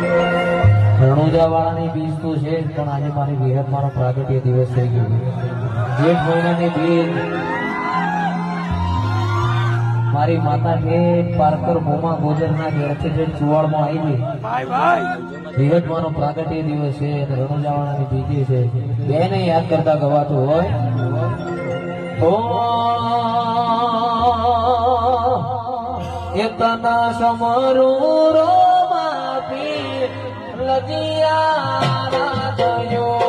રણુજા વાળાની બીજ તો છે જ, પણ આજે મારી વિહત મારો પ્રાગટ્ય દિવસ થઈ ગયો. જેઠ મહિનાની બીજ મારી માતા કે પારકર ભોમા ગોજરના ઘેરથી જે ચુવાડમાં આવી વિહત મારો પ્રાગટ્ય દિવસ છે અને રણુજા વાળાની બીજી છે. બેને યાદ કરતા ગવાતું હોય એતના સમરૂ રો માપી લજિયા ના થયો